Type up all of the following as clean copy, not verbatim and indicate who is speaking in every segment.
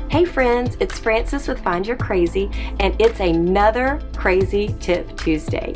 Speaker 1: Hey friends, it's Frances with Find Your Crazy, and it's another Crazy Tip Tuesday.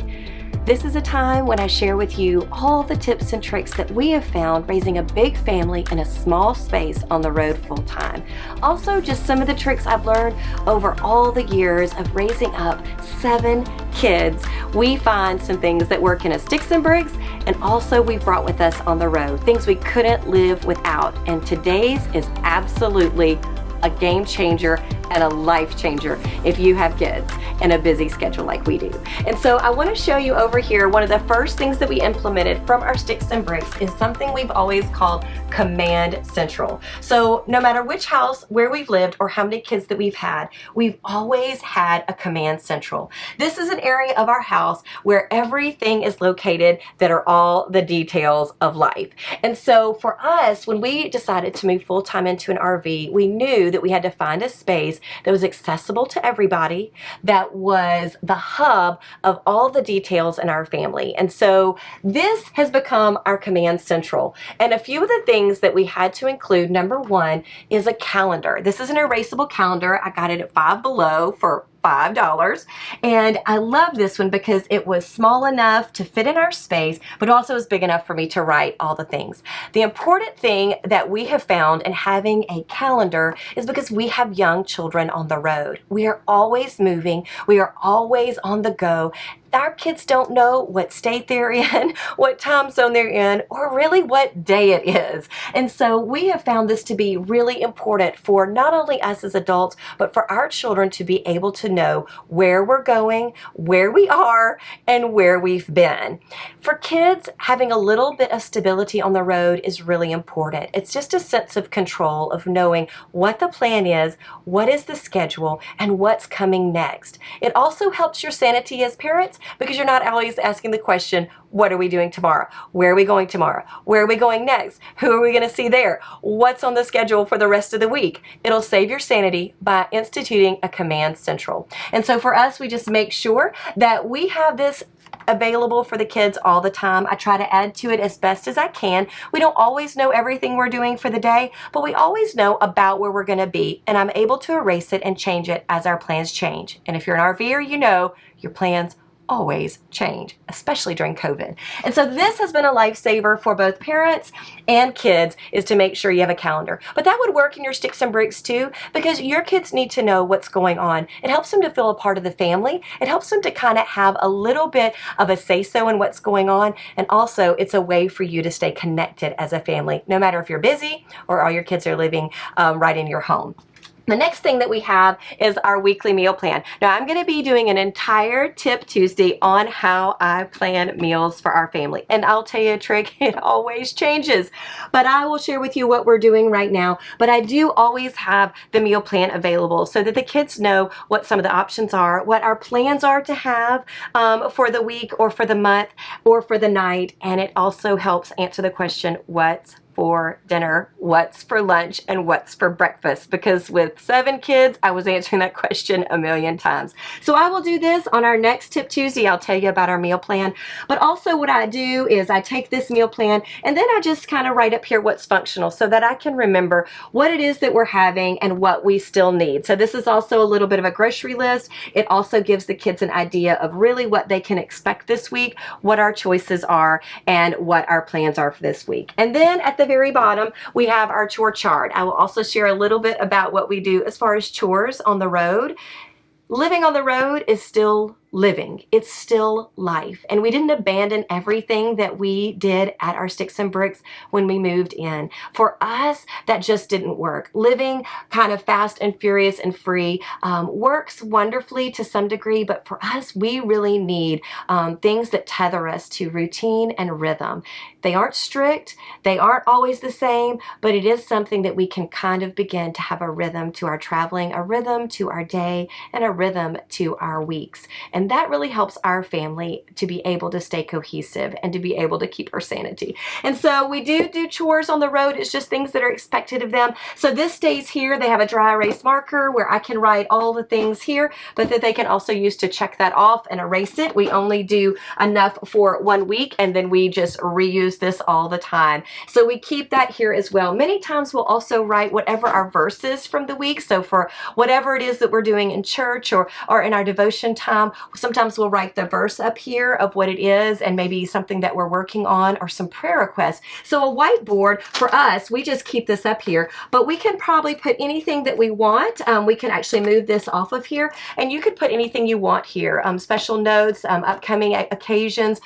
Speaker 1: This is a time when I share with you all the tips and tricks that we have found raising a big family in a small space on the road full time. Also, just some of the tricks I've learned over all the years of raising up 7 kids. We find some things that work in a sticks and bricks, and also we brought with us on the road, things we couldn't live without. And today's is absolutely a game changer and a life changer if you have kids and a busy schedule like we do. And so I want to show you over here, one of the first things that we implemented from our sticks and bricks is something we've always called Command Central. So no matter which house, where we've lived, or how many kids that we've had, we've always had a Command Central. This is an area of our house where everything is located that are all the details of life. And so for us, when we decided to move full-time into an RV, we knew that we had to find a space that was accessible to everybody, that was the hub of all the details in our family. And so this has become our Command Central. And a few of the things that we had to include, number one, is a calendar. This is an erasable calendar. I got it at Five Below for $5. And I love this one because it was small enough to fit in our space, but also was big enough for me to write all the things. The important thing that we have found in having a calendar is because we have young children on the road. We are always moving. We are always on the go. Our kids don't know what state they're in, what time zone they're in, or really what day it is. And so we have found this to be really important for not only us as adults, but for our children to be able to know where we're going, where we are, and where we've been. For kids, having a little bit of stability on the road is really important. It's just a sense of control of knowing what the plan is, what is the schedule, and what's coming next. It also helps your sanity as parents, because you're not always asking the question, what are we doing tomorrow? Where are we going tomorrow? Where are we going next? Who are we going to see there? What's on the schedule for the rest of the week? It'll save your sanity by instituting a Command Central. And so for us, we just make sure that we have this available for the kids all the time. I try to add to it as best as I can. We don't always know everything we're doing for the day, but we always know about where we're going to be, and I'm able to erase it and change it as our plans change. And if you're an RVer, you know your plans always change, especially during COVID. And so this has been a lifesaver for both parents and kids, is to make sure you have a calendar. But that would work in your sticks and bricks too, because your kids need to know what's going on. It helps them to feel a part of the family. It helps them to kind of have a little bit of a say-so in what's going on. And also it's a way for you to stay connected as a family, no matter if you're busy or all your kids are living right in your home. The next thing that we have is our weekly meal plan. Now, I'm going to be doing an entire Tip Tuesday on how I plan meals for our family. And I'll tell you a trick, it always changes. But I will share with you what we're doing right now. But I do always have the meal plan available so that the kids know what some of the options are, what our plans are to have for the week or for the month or for the night. And it also helps answer the question, what's for dinner, what's for lunch, and what's for breakfast, because with 7 kids, I was answering that question a million times. So I will do this on our next Tip Tuesday. I'll tell you about our meal plan. But also what I do is I take this meal plan and then I just kind of write up here what's functional so that I can remember what it is that we're having and what we still need. So this is also a little bit of a grocery list. It also gives the kids an idea of really what they can expect this week, what our choices are, and what our plans are for this week. And then at the very bottom, we have our chore chart. I will also share a little bit about what we do as far as chores on the road. Living on the road is still living. It's still life. And we didn't abandon everything that we did at our sticks and bricks when we moved in. For us, that just didn't work. Living kind of fast and furious and free works wonderfully to some degree, but for us, we really need things that tether us to routine and rhythm. They aren't strict, they aren't always the same, but it is something that we can kind of begin to have a rhythm to our traveling, a rhythm to our day, and a rhythm to our weeks. And And that really helps our family to be able to stay cohesive and to be able to keep our sanity. And so we do chores on the road. It's just things that are expected of them. So this stays here. They have a dry erase marker where I can write all the things here, but that they can also use to check that off and erase it. We only do enough for 1 week, and then we just reuse this all the time. So we keep that here as well. Many times we'll also write whatever our verse is from the week. So for whatever it is that we're doing in church or in our devotion time, sometimes we'll write the verse up here of what it is and maybe something that we're working on or some prayer requests. So a whiteboard for us, we just keep this up here, but we can probably put anything that we want. We can actually move this off of here, and you could put anything you want here. Special notes, upcoming occasions,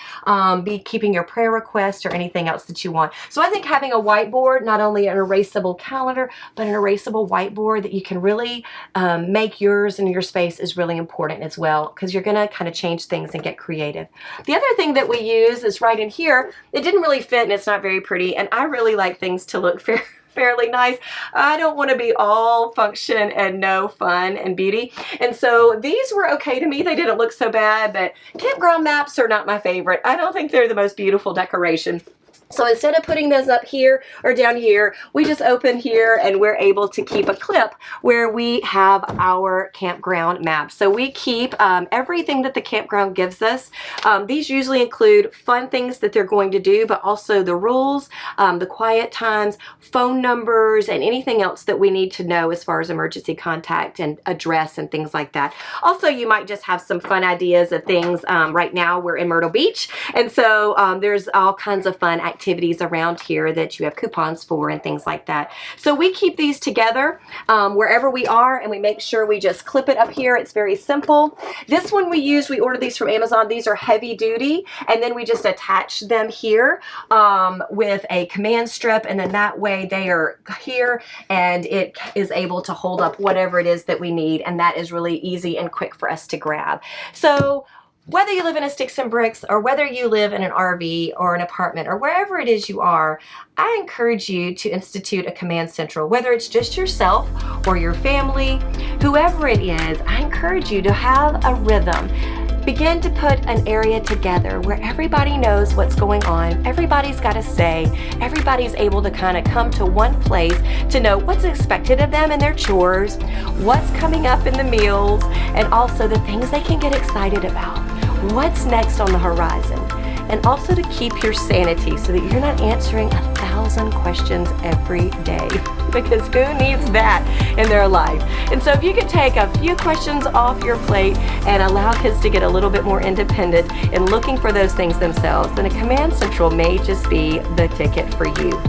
Speaker 1: be keeping your prayer requests or anything else that you want. So I think having a whiteboard, not only an erasable calendar, but an erasable whiteboard that you can really make yours and your space is really important as well, because you're going to kind of change things and get creative. The other thing that we use is right in here. It didn't really fit and it's not very pretty, and I really like things to look fairly nice. I don't want to be all function and no fun and beauty. And so these were okay to me. They didn't look so bad, but campground maps are not my favorite. I don't think they're the most beautiful decoration. So instead of putting those up here or down here, we just open here and we're able to keep a clip where we have our campground map. So we keep everything that the campground gives us. These usually include fun things that they're going to do, but also the rules, the quiet times, phone numbers, and anything else that we need to know as far as emergency contact and address and things like that. Also, you might just have some fun ideas of things. Right now we're in Myrtle Beach, and so there's all kinds of fun activities around here that you have coupons for and things like that. So we keep these together wherever we are, and we make sure we just clip it up here. It's very simple. This one we ordered these from Amazon. These are heavy duty, and then we just attach them here with a command strip, and then that way they are here and it is able to hold up whatever it is that we need, and that is really easy and quick for us to grab. So whether you live in a sticks and bricks or whether you live in an RV or an apartment or wherever it is you are, I encourage you to institute a command central, whether it's just yourself or your family, whoever it is. I encourage you to have a rhythm. Begin to put an area together where everybody knows what's going on. Everybody's got a say. Everybody's able to kind of come to one place to know what's expected of them in their chores, what's coming up in the meals, and also the things they can get excited about. What's next on the horizon? And also to keep your sanity so that you're not answering 1,000 questions every day, because who needs that in their life? And so if you could take a few questions off your plate and allow kids to get a little bit more independent in looking for those things themselves, then a command central may just be the ticket for you.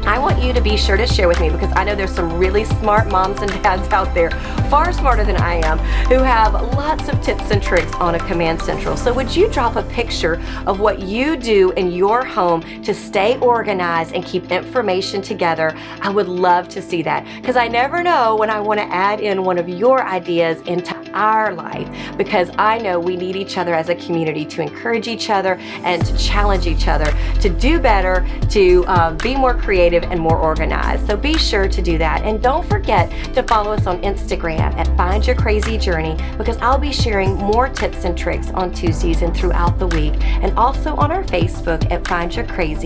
Speaker 1: I want you to be sure to share with me, because I know there's some really smart moms and dads out there, far smarter than I am, who have lots of tips and tricks on a command central. So would you drop a picture of what you do in your home to stay organized and keep information together? I would love to see that, because I never know when I want to add in one of your ideas into our life, because I know we need each other as a community to encourage each other and to challenge each other to do better, to be more creative and more organized. So be sure to do that. And don't forget to follow us on Instagram at Find Your Crazy Journey, because I'll be sharing more tips and tricks on Tuesdays and throughout the week, and also on our Facebook at Find Your Crazy.